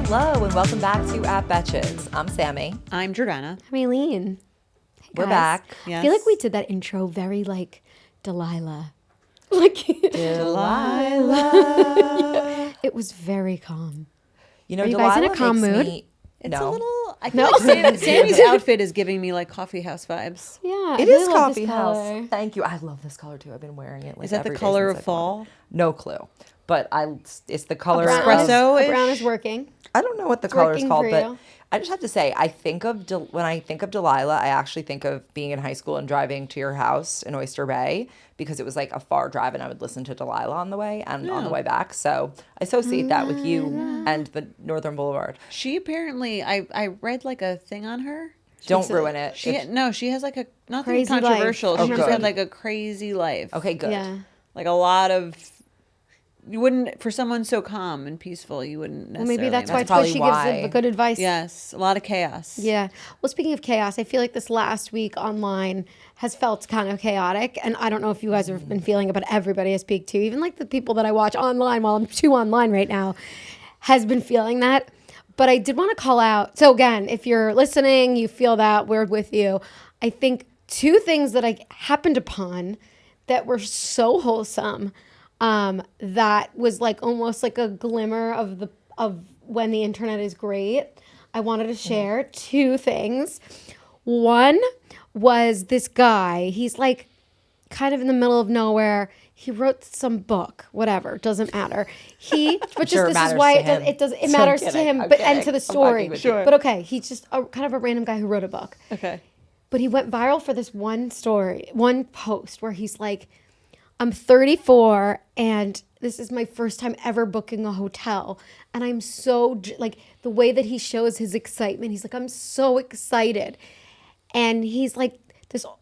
Hello and welcome back to At Betches. I'm Sami. I'm Jordana. I'm Aleen. Hey, We're guys. back. I feel like we did that intro very like Delilah. Delilah. It was very calm. You know, Are you guys in a Delilah calm makes mood? me- It's no. a little. I feel like Sammy's outfit is giving me like coffee house vibes. Yeah, It I is really love coffee this house. color. Thank you. I love this color too. I've been wearing it. Like Is that the every day color since of I bought fall? it. No clue, but it's the color. Brown of- is- Espresso-ish? a brown is working. I don't know what the color is working called, for but you. I just have to say, I think of when I think of Delilah, I actually think of being in high school and driving to your house in Oyster Bay because it was like a far drive, and I would listen to Delilah on the way and on the way back. So I associate that with you and the Northern Boulevard. She apparently, I read like a thing on her. Don't ruin it. She she has like a nothing Crazy life. controversial. Oh, She just good. had like a crazy life. Okay, good. Yeah. Like a lot of. You wouldn't, for someone so calm and peaceful, you wouldn't Well, necessarily. maybe that's That's why probably she why. gives good advice. Yes, a lot of chaos. Yeah. Well, speaking of chaos, I feel like this last week online has felt kind of chaotic. And I don't know if you guys have been feeling it, but everybody I speak to, even like the people that I watch online while I'm too online right now, has been feeling that. But I did want to call out. So again, if you're listening, you feel that, we're with you. I think two things that I happened upon that were so wholesome, that was like almost like a glimmer of when the internet is great. I wanted to share two things. One was this guy. He's like kind of in the middle of nowhere. He wrote some book, whatever, doesn't matter. But Sure, it this is matters why to him. it So matters I'm to kidding, him, I'm but and kidding. to the I'm story. fucking with you. But okay, he's just kind of a random guy who wrote a book. Okay. But he went viral for this one post where he's like, I'm 34 and this is my first time ever booking a hotel. And I'm so, like, the way that he shows his excitement, he's like, I'm so excited. And he's like,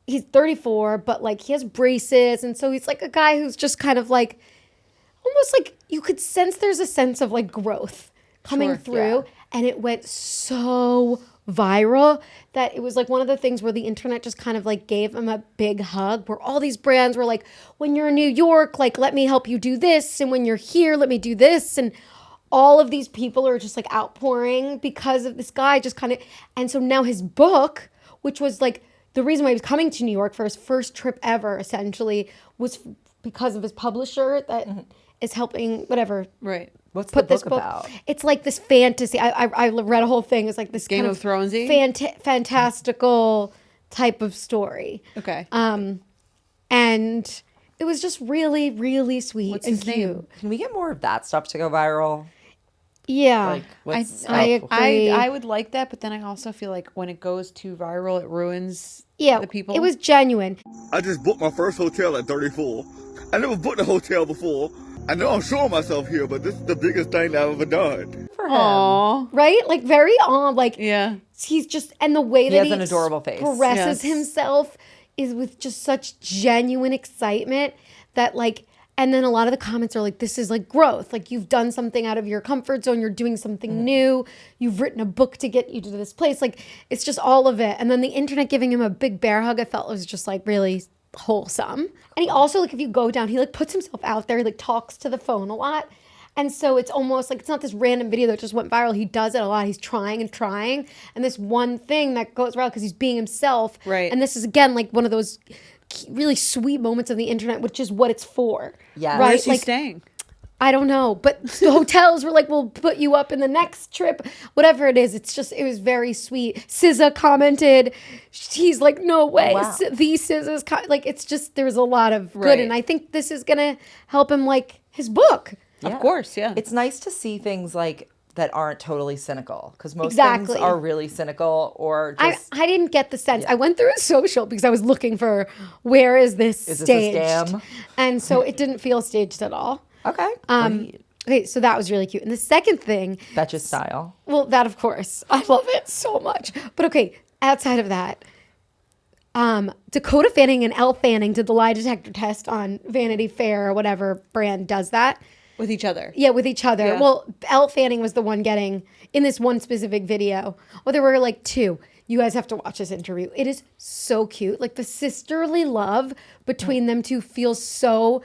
he's 34, but like he has braces. And so he's like a guy who's just kind of like, almost like you could sense there's a sense of like growth coming Sure, through. yeah. And it went so viral that it was like one of the things where the internet just kind of like gave him a big hug, where all these brands were like, when you're in New York, like, let me help you do this. And when you're here, let me do this. And all of these people are just like outpouring because of this guy just kind of. And so now his book, which was like the reason why he was coming to New York for his first trip ever, essentially, was because of his publisher that is helping whatever. Right. What's Put the this book about? It's like this fantasy. I read a whole thing. It's like this Game kind of Thronesy? fantastical type of story. Okay. And it was just really, really sweet What's and his cute. name? Can we get more of that stuff to go viral? Yeah. Like, what's I up? agree. I would like that, but then I also feel like when it goes too viral, it ruins yeah. the people. It was genuine. I just booked my first hotel at 34. I never booked a hotel before. I know I'm showing myself here, but this is the biggest thing that I've ever done. for him. Aw. Right? Like very on. Like Yeah. he's just, and the way that has an adorable face. expresses Yes. himself is with just such genuine excitement that like, and then a lot of the comments are like, this is like growth. Like you've done something out of your comfort zone. You're doing something new. You've written a book to get you to this place. Like it's just all of it. And then the internet giving him a big bear hug, I felt was just like really wholesome. And he also, like, if you go down, he like puts himself out there. He like talks to the phone a lot. And so it's almost like, it's not this random video that just went viral. He does it a lot. He's trying and trying. And this one thing that goes viral because he's being himself. Right. And this is, again, like one of those really sweet moments of the internet, which is what it's for. Yes. Right? Where's he Like, staying? I don't know. But the hotels were like, we'll put you up in the next trip. Whatever it is. It's just, it was very sweet. SZA commented. He's like, no way. wow. The SZA's, like, it's just, there was a lot of good. Right. And I think this is going to help him, like, his book. Of course, yeah. It's nice to see things like that aren't totally cynical because most Exactly. things are really cynical or just I didn't get the sense. I went through a social because I was looking for where is this Is this a staged? scam? And so it didn't feel staged at all. okay. Okay, so that was really cute. And the second thing, Betch's style. well, that of course, I love it so much. But okay, outside of that, Dakota Fanning and Elle Fanning did the lie detector test on Vanity Fair or whatever brand does that. With each other. Yeah, with each other. Yeah. Well, Elle Fanning was the one getting, in this one specific video, well, there were like two. You guys have to watch this interview. It is so cute. Like the sisterly love between them two feels so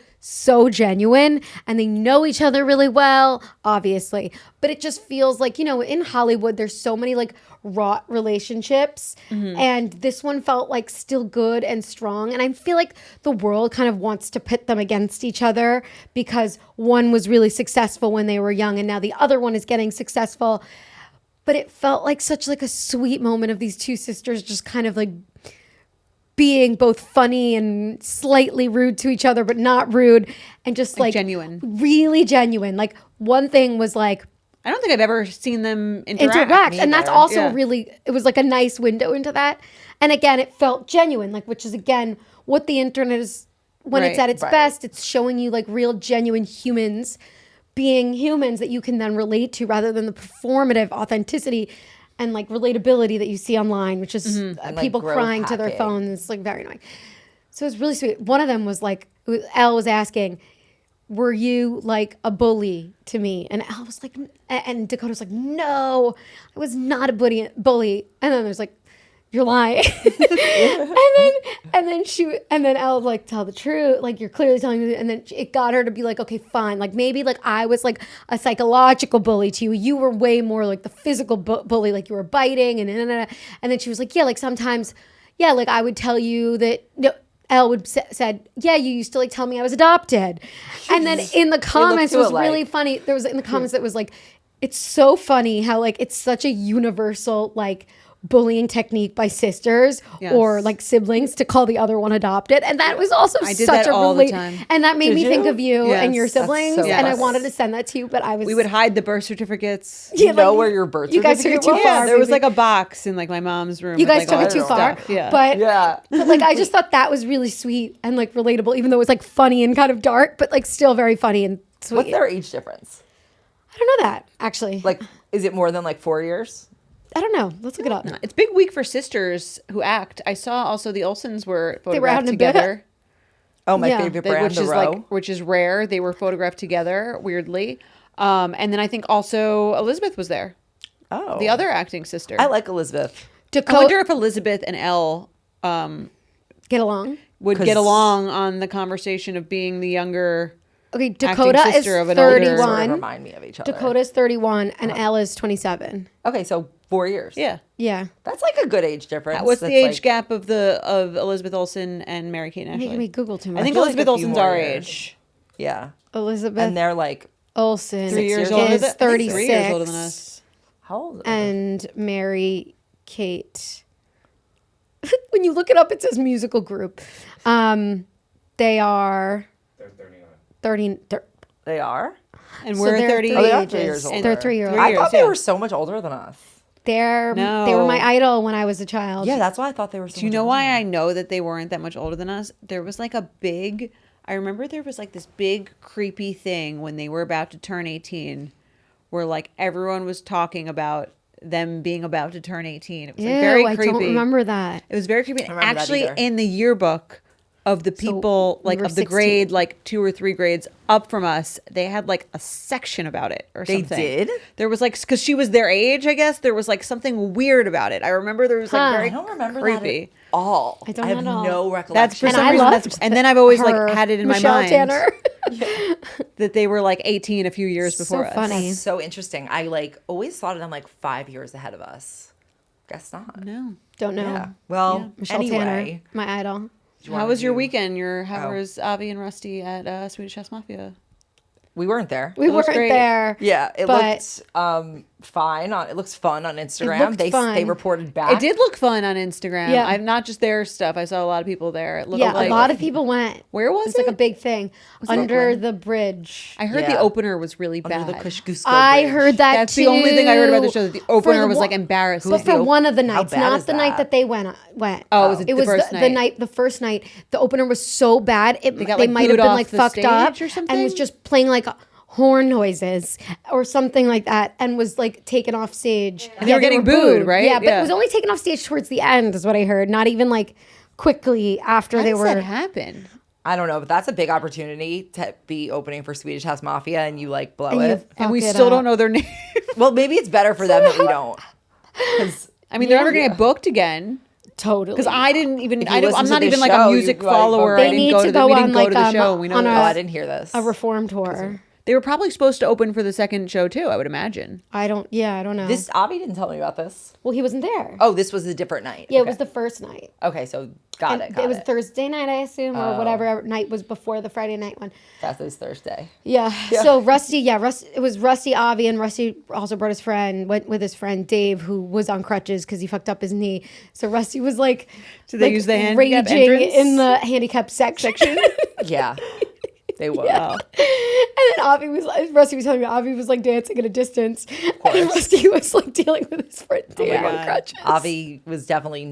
genuine, and they know each other really well, obviously. But it just feels like, in Hollywood, there's so many like raw relationships, and this one felt like still good and strong. And I feel like the world kind of wants to pit them against each other because one was really successful when they were young, and now the other one is getting successful. But it felt like such like a sweet moment of these two sisters just kind of like being both funny and slightly rude to each other, but not rude, and just like genuine, really genuine. Like one thing was like, I don't think I've ever seen them interact. And that's also really, it was like a nice window into that. And again, it felt genuine, like, which is again what the internet is when it's at its best. It's showing you like real genuine humans being humans that you can then relate to, rather than the performative authenticity and like relatability that you see online, which is people crying to their phones. It's like very annoying. So it's really sweet. One of them was like, Elle was asking, were you like a bully to me? And Elle was like, and Dakota was like, no, I was not a bully. And then there's like, you're lying. and then Elle like, tell the truth. Like, you're clearly telling me. And then it got her to be like, okay, fine. Like maybe like I was like a psychological bully to you. You were way more like the physical bully, like you were biting and then she was like, yeah, like sometimes, yeah, like I would tell you that, Elle would said, yeah, you used to like tell me I was adopted. And then in the comments, it was really funny. There was in the comments that was like, it's so funny how like it's such a universal like bullying technique by sisters or like siblings to call the other one adopted. And that was also such a relate. And that made me think of you and your siblings. So and I wanted to send that to you, but we would hide the birth certificates. You know where your birth certificate you guys took it too far. There was like a box in like my mom's room. You guys took it too far. Yeah. But like I just thought that was really sweet and like relatable, even though it was like funny and kind of dark, but like still very funny and sweet. What's their age difference? I don't know that, actually. Like, is it more than like 4 years? I don't know. Let's look it up. It's big week for sisters who act. I saw also the Olsens were photographed out together. Oh, my favorite brand, which is which is rare. They were photographed together, weirdly. And then I think also Elizabeth was there. Oh, the other acting sister. I like Elizabeth. I wonder if Elizabeth and Elle get along. Would get along on the conversation of being the younger. Okay, Dakota is 31. Sort of remind me of each other. Dakota's 31 and Elle is 27. Okay, so 4 years. Yeah. That's like a good age difference. What's the age gap of Elizabeth Olsen and Mary Kate Ashley? Making me Google too much. I think Elizabeth Olsen's our age. Yeah. Elizabeth and they're like Olsen 3 years older is 36. 3 years older than us. How old? And Mary Kate. When you look it up, it says musical group. They are. They're 39. 30. They are? And we're 30. Oh, they are 3 years older. They're 3 years older. I thought they were so much older than us. They were my idol when I was a child. Yeah, that's why I thought they were so Do you know why I know that they weren't that much older than us? There was like I remember there was like this big creepy thing when they were about to turn 18 where like everyone was talking about them being about to turn 18. It was like very creepy. I don't remember that. It was very creepy. Actually, in the yearbook of the people like of the 16. grade like 2 or 3 grades up from us, they had like a section about it or something. They did? There was like, because she was their age, I guess there was like something weird about it. I remember there was like very I don't remember creepy. that at all. I don't have at all. no recollection. That's for And some I reason. loved And then I've always like her, had it in Michelle my mind Tanner. that they were like 18 a few years before us. funny. That's so interesting. I like always thought of them like 5 years ahead of us. Guess not. No. Don't know. Yeah. Well, Michelle anyway. Tanner, my idol. How was your weekend? How was Avi and Rusty at Swedish House Mafia? We weren't there. We looks weren't great. there. Yeah, it but looked fine. It looks fun on Instagram. looked fun. They reported back. It did look fun on Instagram. Yeah. I'm not just their stuff. I saw a lot of people there. It looked Yeah, like a lot of people went. Where was It's like a it? big thing. Under the bridge. I heard Yeah. the opener was really Under bad. the Kosciuszko I Bridge. heard that That's too. the only thing I heard about the show. That the opener was like one- embarrassing. But for one of the nights, bad not is the night that? that they went. Oh, was it the first the night? the first night. The opener was so bad. They got, like, might have booed been off like the fucked up stage or something? and was just playing like horn noises or something like that, and was like taken off stage. And they were getting booed, right? Yeah, but Yeah. it was only taken off stage towards the end, is what I heard. Not even like quickly after How they does were. that happen? I don't know, but that's a big opportunity to be opening for Swedish House Mafia and you like blow And you it. And we fuck it still up. don't know their name. Well, maybe it's better for them that we don't. Because I mean, they're never gonna get booked again. Totally. Because I didn't even. If you I'm listen to not this even like show, a music you, like, follower. They I didn't need go to to go we on, didn't go like, to the show. We know on this. Oh, I didn't hear this. a reform tour. They were probably supposed to open for the second show too. I would imagine. I don't know. This Avi didn't tell me about this. Well, he wasn't there. Oh, this was a different night. Yeah, Okay. it was the first night. Okay, so got it. It was Thursday night, I assume, or whatever night was before the Friday night one. That was Thursday. Yeah. So Rusty, it was Rusty, Avi, and Rusty also brought his friend, went with his friend Dave, who was on crutches because he fucked up his knee. So Rusty was like, Did they use the handicap raging entrance? in the handicap section. Yeah. They were. Yeah. And then Rusty was telling me Avi was like dancing at a distance. And Rusty was like dealing with his friend Dave on crutches. Avi was definitely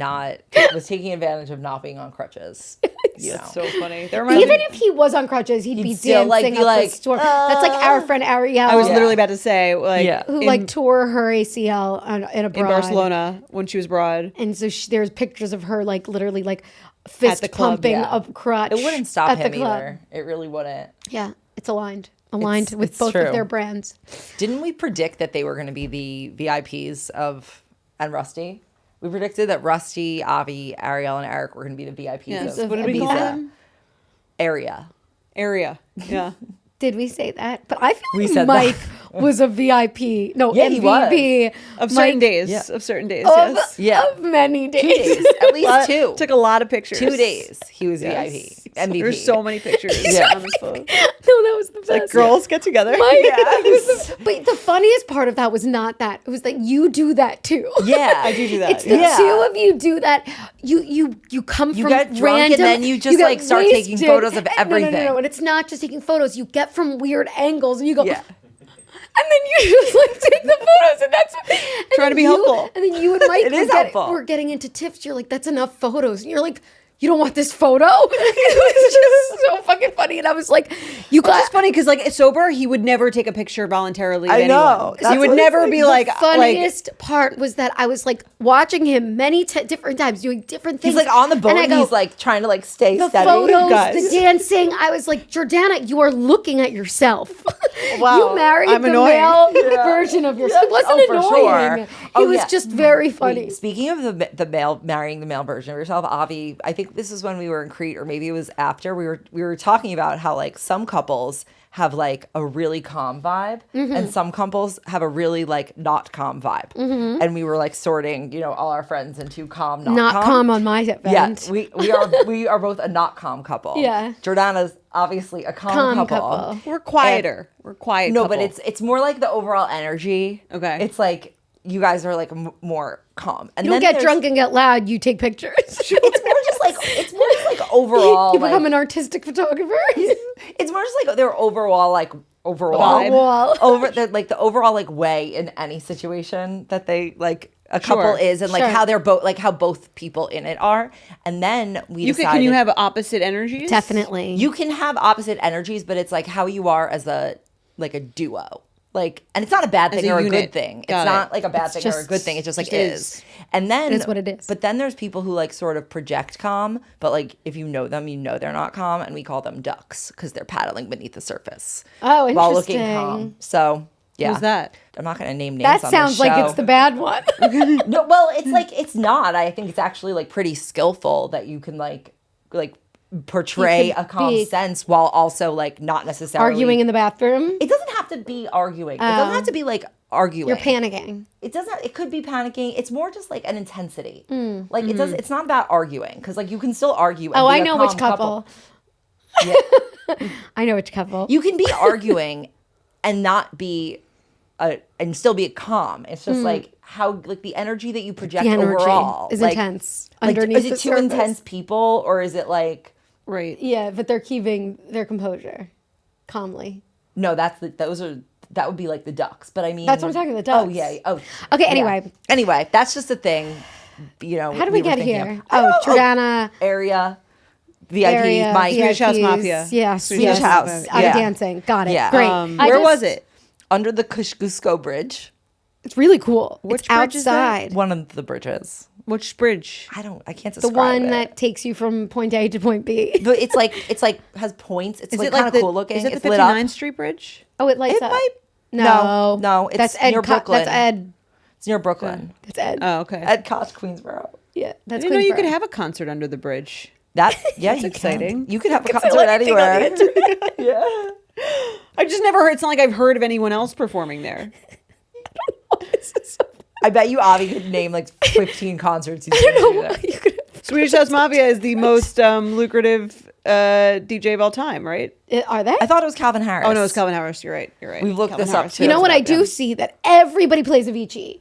was taking advantage of not being on crutches. You know. That's so funny. Even if he was on crutches, he'd be still, dancing like, be at like, the store. That's like our friend Ariel. I was literally about to say, like, who like tore her ACL in abroad. in Barcelona when she was abroad. And so there's pictures of her like literally like fist the club, pumping yeah. a crutch. It wouldn't stop at him the club. either. It really wouldn't. Yeah, it's aligned with it's both true. of their brands. Didn't we predict that they were going to be the VIPs and Rusty? We predicted that Rusty, Avi, Ariel, and Eric were going to be the VIPs Yes. of What did we call Ibiza. them? Area. Yeah. Did we say that? But I feel We like said Mike that. was a VIP. No, Yeah, he MVP Of certain Mike days. Yeah. Of certain days. Of, Yes. Yeah. of many days. 2 days. At least two. Took a lot of pictures. 2 days. He was Yes. VIP. MVP. There's so many pictures Yeah. on his phone. No, that was the best. Like girls get together. Mike, it was but the funniest part of that was not that. It was that you do that too. Yeah. I do that. It's the Yeah. two of you do that. You come You from get drunk and random, then you just, get like, start taking wasted. photos of No, everything. and it's not just taking photos. You get from weird angles and you go. Yeah. And then you just like take the photos, and that's and Trying to then be you- helpful. And then you and Mike It is helpful. we're getting into tips. You're like, that's enough photos, and you're like, you don't want this photo? It was just so fucking funny, and I was like, you got. It's funny because like sober, he would never take a picture voluntarily. Of I know. anyone. That's He would what never it's be The like funniest part was that I was like watching him many different times doing different things. He's like on the boat and I and go, he's like trying to like stay the steady. photos, guys. the dancing. I was like, Jordana, you are looking at yourself. Wow, You married I'm the annoying. male version of yourself. He wasn't Oh, for annoying. sure. He Oh, was yeah. just very funny. Speaking of the male marrying the male version of yourself, Avi, I think this is when we were in Crete, or maybe it was after we were talking about how like some couples have like a really calm vibe and some couples have a really like not calm vibe. And we were like sorting, all our friends into calm, Not calm on my Yeah, event. we are both a not calm couple. Yeah. Jordana's obviously a calm, Calm couple. couple. we're quieter. We're quiet. No, couple. but it's more like the overall energy. Okay. It's like you guys are like more calm. And You don't then get there's- drunk and get loud. You take pictures. It's more just like overall. You become like, an artistic photographer. it's more just like their overall Vibe. Wall. the overall like way in any situation that they like a couple Sure. is, and like Sure. how they're both like how both people in it are. And then we decided Can you have opposite energies? Definitely. you can have opposite energies, but it's like how you are as a duo. Like, and it's not a bad As thing a or a unit. good thing. It's Got it. not like a bad thing or a just- good thing. It's just like just it is. is. And then It is what it is. But then there's people who like sort of project calm, but like if you know them, you know they're not calm, and we call them ducks because they're paddling beneath the surface. Oh, while looking interesting. calm. So yeah, Who's that? I'm not gonna name names. That on sounds this like show. it's the bad one. No, well, it's like it's not. I think it's actually like pretty skillful that you can like portray You a could calm be- sense while also like not necessarily Arguing in the bathroom. It doesn't have to be arguing. It doesn't have to be like arguing. You're panicking. It doesn't. It could be panicking. It's more just like an intensity. Mm, Like it does. It's not about arguing because like you can still argue. And Oh, be I a know calm which couple. Yeah. I know which couple. You can be arguing and not be and still be calm. It's just like how like the energy that you project Mm. the energy overall is like, intense. Like, underneath is the it two surface. intense people or is it like Right. Yeah, but they're keeping their composure calmly. no? That would be like the ducks. But I mean That's what I'm talking about, the Oh ducks. yeah. Oh. Okay, yeah. anyway. Anyway, that's just a thing. How did we were get thinking here? of. I don't Oh, know. Jordana. Area. VIP. Area, Mike. Swedish House VIPs. Mafia. Yeah, Swedish House. I'm Yeah. dancing. Got it. Yeah. Great. Where was it? Under the Kosciuszko Bridge. It's really cool. Which it's bridge is that? outside. One of the bridges. Which bridge? I can't The describe one it. that takes you from point A to point B. But it's like has points. It's Is like it kind like of cool looking. Is it It's the lit up. 59th Street Bridge? Oh, it lights It up. might. No, No, it's that's Ed. near Brooklyn. That's Ed. It's near Brooklyn. That's Ed. Oh, okay. At Koch, Queensboro. Yeah, that's I didn't know you Queensboro. could have a concert under the bridge. That yeah, That's you exciting. Can. You could have a sell concert anything on the anywhere. Yeah. I just never heard. It's not like I've heard of anyone else performing there. I bet you Avi could name like 15 concerts. I don't know why you could have. Swedish House Mafia is the most lucrative DJ of all time, right? Are they? I thought it was Calvin Harris. Oh no, it's Calvin Harris. You're right. You're right. We've looked Calvin this up, Harris. too. You know what I Yeah. do see that everybody plays Avicii,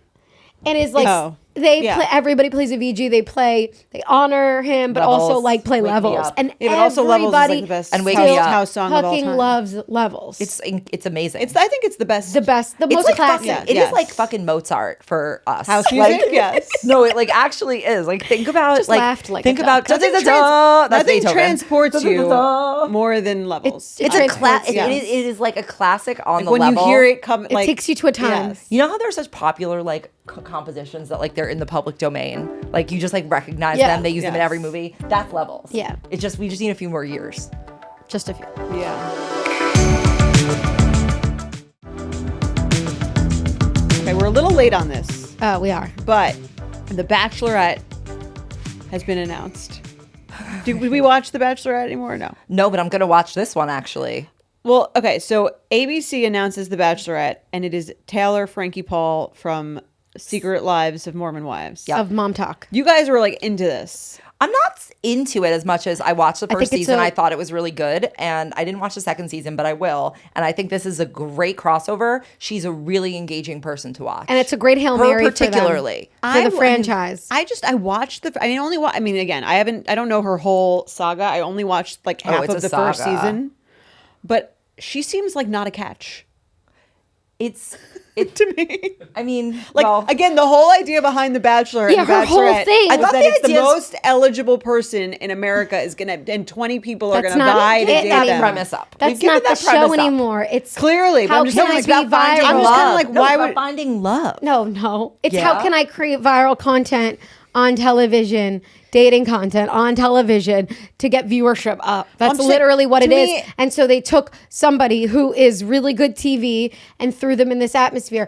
and it's like Oh. they play. Everybody plays Avicii. They honor him, but Levels. also like play Wake Me Levels, Up. and Yeah, but also Levels is, like, everybody the best And Wake still Me Up. house song of all fucking time. loves Levels. It's amazing. I think it's the best. the best, the It's most like classic. fucking, it yes. is like fucking Mozart for us. House music? Like, Yes. No, it like actually is. Like think about Just like laughed like think a about duck. da, da, da, da, that's Nothing Beethoven. transports you Da-da-da-da. more than Levels. It It's a transports you. it is like a classic on the when level. you hear it come, It like takes you to a time. Yes. You know how there's such popular like compositions that like they're in the public domain, like you just like recognize Yeah. them. They use them in Yes. every movie. That's Levels. Yeah. It's just we just need a few more years. Just a few. Yeah. Okay, we're a little late on this, We are. but The Bachelorette has been announced. Did we watch The Bachelorette anymore or no? No, but I'm gonna watch this one actually. Well, okay, so ABC announces The Bachelorette, and it is Taylor Frankie Paul from Secret Lives of Mormon Wives. Of Mom Talk. You guys were like into this. I'm not into it as much as I watched the think first it's season. a- I thought it was really good, and I didn't watch the second season, but I will. And I think this is a great crossover. She's a really engaging person to watch, And it's a great Hail Her Mary particularly. for the franchise. I watched I mean, again, I don't know her whole saga. I only watched like half it's of a the first saga. season. But she seems like not a catch It's to me. I mean, Like well, again, the whole idea behind The Bachelor Yeah, and The her whole Bachelorette thing was was that the it's the idea is- most eligible person in America is gonna, and 20 people are That's gonna not vie to it date that them. premise up. That's We've given not the that show premise up. anymore. It's Clearly, but how I'm just can saying I it's be about finding viral? I'm just kinda like, No, why it's about would- finding love? No. It's how Yeah. can I create viral content on television, dating content on television to get viewership up. That's I'm saying- literally what to it is. me- And so they took somebody who is really good TV and threw them in this atmosphere.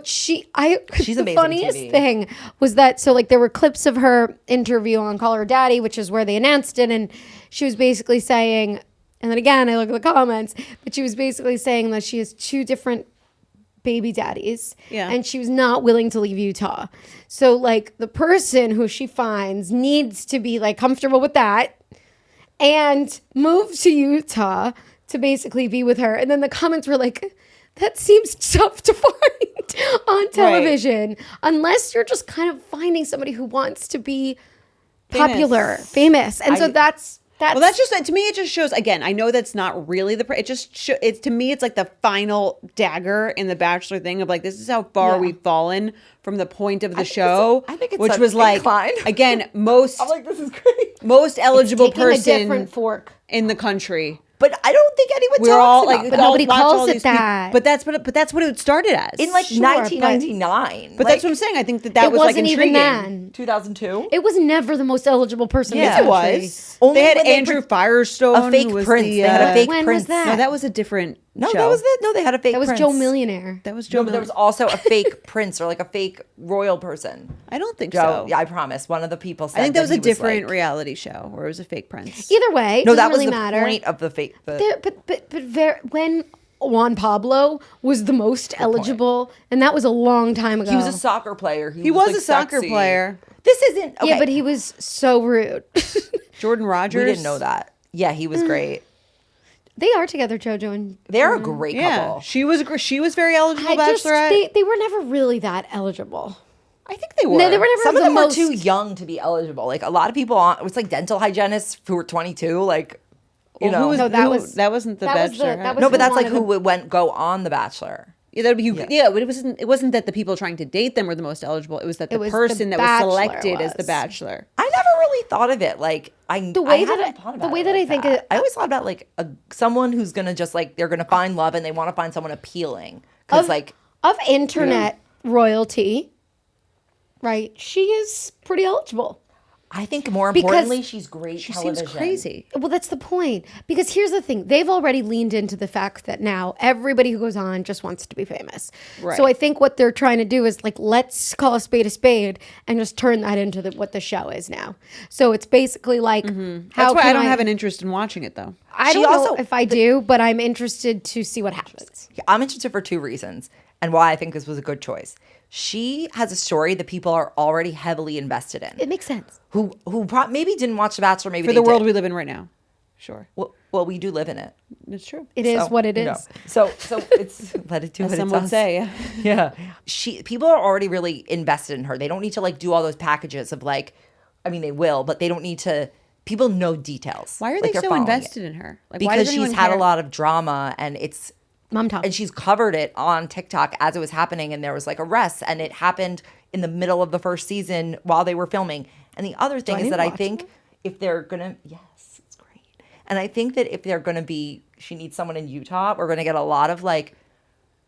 She's the amazing funniest TV. thing was that so like there were clips of her interview on Call Her Daddy, which is where they announced it, and she was basically saying, and then again I look at the comments, but she was basically saying that she has two different baby daddies. Yeah. And she was not willing to leave Utah. So like the person who she finds needs to be like comfortable with that and move to Utah to basically be with her. And then the comments were like, that seems tough to find on television unless you're just kind of finding somebody who wants to be popular, famous. And so that's Well, that's just to me. It just shows again. I know that's not really it just it's to me. It's like the final dagger in the Bachelor thing of like this is how far we've fallen from the point of the show. I think it's which an was like incline. again most I'm like, this is great. most eligible taking a person different fork. in the country. But I don't think anyone We're talks all about like, that. But nobody watch calls all it these people- that. But that's what it started as. in like Sure, but- 1999. but that's what I'm saying. I think that It was like wasn't even intriguing. then. 2002. It was never the most eligible person in the Yes, it country. was. Only They had when they Andrew put Firestone, a fake who was prince. The, They had a fake When was prince. that? No, that was a different. No, show. that was it. No, they had a fake. That was prince. Joe Millionaire. That was Joe. No, but there was also a fake prince or like a fake royal person. I don't think Joe, so. yeah, I promise. One of the people said I think that was a he different like- reality show where it was a fake prince. Either way, No, doesn't that was really the matter. point of the fake. When Juan Pablo was the most eligible, and that was a long time ago. He was a soccer player. He was like, a soccer sexy. player. This isn't. Okay. Yeah, but he was so rude. Jordan Rogers. We didn't know that. Yeah, he was great. They are together, JoJo and They're a great Yeah, couple. she was very eligible. Bachelorette. they were never really that eligible. I think they were. No, they were never Some of the them most. were too young to be eligible. Like a lot of people on, it was like dental hygienists who were 22. Like, you Well, know, who was, No, that who- was- that wasn't the that was the- Bachelor. that was no, who but that's like wanted who the- would went go on the Bachelor. Yeah, that'd be but it wasn't that the people trying to date them were the most eligible. It was that the was the person that was Bachelor selected as the was. Bachelor. I never really thought of it like The way I that hadn't I- thought the about way it that like I think that. it- I always thought about like someone who's gonna just like they're gonna find love and they want to find someone appealing because like of internet royalty, right? She is pretty eligible. I think more Because importantly, she's great She television. seems crazy. Well, that's the point. Because here's the thing. They've already leaned into the fact that now everybody who goes on just wants to be famous. Right. So I think what they're trying to do is like, let's call a spade and just turn that into what the show is now. So it's basically like, how That's why can I don't have an interest in watching it, though. I She don't also- know if I do, but I'm interested to see what happens. I'm interested for 2 reasons and why I think this was a good choice. She has a story that people are already heavily invested in. It makes sense. Who maybe didn't watch The Bachelor, maybe For they the world did. we live in right now. Sure. Well, we do live in it. It's true. It is So, what it is. you know. So it's let it do As what some it would does. say. Yeah. People are already really invested in her. They don't need to like do all those packages of like, I mean, they will, but they don't need to. People know details. Why are Like, they they're so following invested it. in her? Like, why does Because she's anyone had care? a lot of drama and it's Mom talk. and she's covered it on TikTok as it was happening, and there was like arrests, and it happened in the middle of the first season while they were filming. And the other thing I is need that to I watch think if they're gonna, yes, it's great. And I think that if they're gonna be, she needs someone in Utah. We're gonna get a lot of like,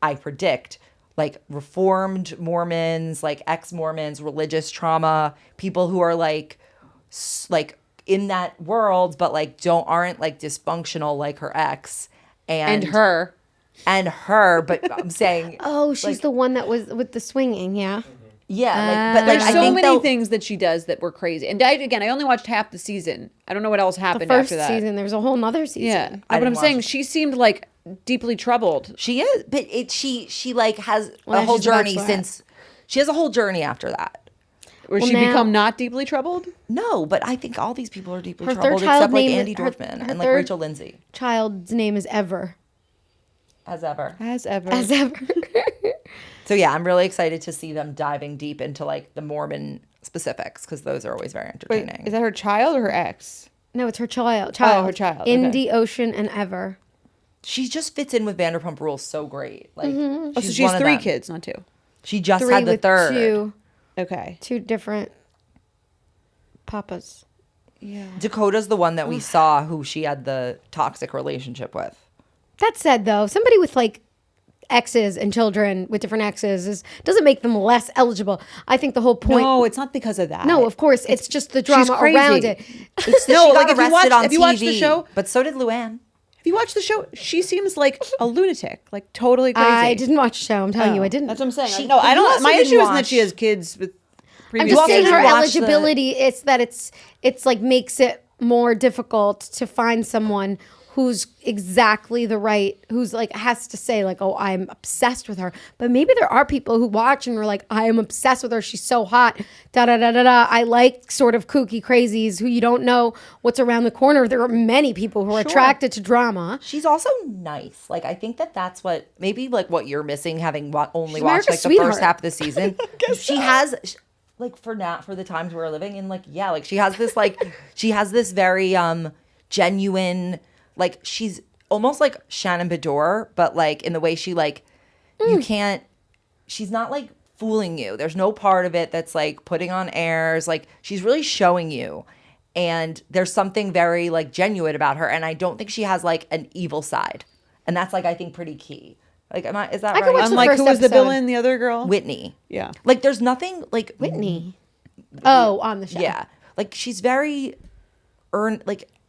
I predict, like reformed Mormons, like ex-Mormons, religious trauma, people who are like in that world, but like aren't like dysfunctional like her ex And her. and her, but I'm saying, Oh, she's like- the one that was with the swinging, yeah. yeah, but like There's I so think many they'll- things that she does that were crazy. And I only watched half the season. I don't know what else The happened first after that. season, there was a whole nother season. Yeah. I But I'm didn't saying watch it. she seemed like deeply troubled. She is, but she like has Well, a now whole she's a journey Bachelorette. since she has a whole journey after that. Where Well, she now- become not deeply troubled? No, but I think all these people are deeply Her third troubled child except like name- Andy her- Dorfman her and like third- Rachel Lindsay, Child's name is Ever. as ever. As ever. As ever. So yeah, I'm really excited to see them diving deep into like the Mormon specifics because those are always very Wait, entertaining. is that her child or her ex? No, it's her child. Oh, her child, okay. Indy, Ocean, and Ever. She just fits in with Vanderpump Rules so great. Like, Oh, so she's she one has of 3 them. kids, not 2. She just 3 had the with third. Okay. two different papas. Yeah. Dakota's the one that we saw who she had the toxic relationship with. That said, though, somebody with like exes and children with different exes doesn't make them less eligible. I think the whole point. No, it's not because of that. No, of course, it's just the drama crazy. around it. It's that No, she got like, if you arrested watch- on if you watch the TV, show- but so did Luann. If you watch the show, she seems like a lunatic, like totally crazy. I didn't watch the show. I'm telling you, I didn't. That's what I'm saying. She- no, I you don't. also My didn't issue isn't that watch- she has kids with I'm previous just saying also her didn't watch the- eligibility. It's that it's like makes it more difficult to find someone who's exactly the right, who's like has to say like, oh, I'm obsessed with her. But maybe there are people who watch and are like, I am obsessed with her. She's so hot. Da da da da da. I like sort of kooky crazies who you don't know what's around the corner. There are many people who are attracted to drama. She's also nice. Like I think that that's what maybe like what you're missing having only She's watched like America's the first sweetheart. half of the season. She has like for the times we're living in, like yeah, like she has this very genuine, like she's almost like Shannon Bedore, but like in the way she like you can't. She's not like fooling you. There's no part of it that's like putting on airs. Like she's really showing you. And there's something very like genuine about her. And I don't think she has like an evil side. And that's like I think pretty key. Like is that could right? watch the Unlike first who was the episode. villain, the other girl? Whitney. Yeah. Like there's nothing like Whitney. Oh, on the show. Yeah. Like she's very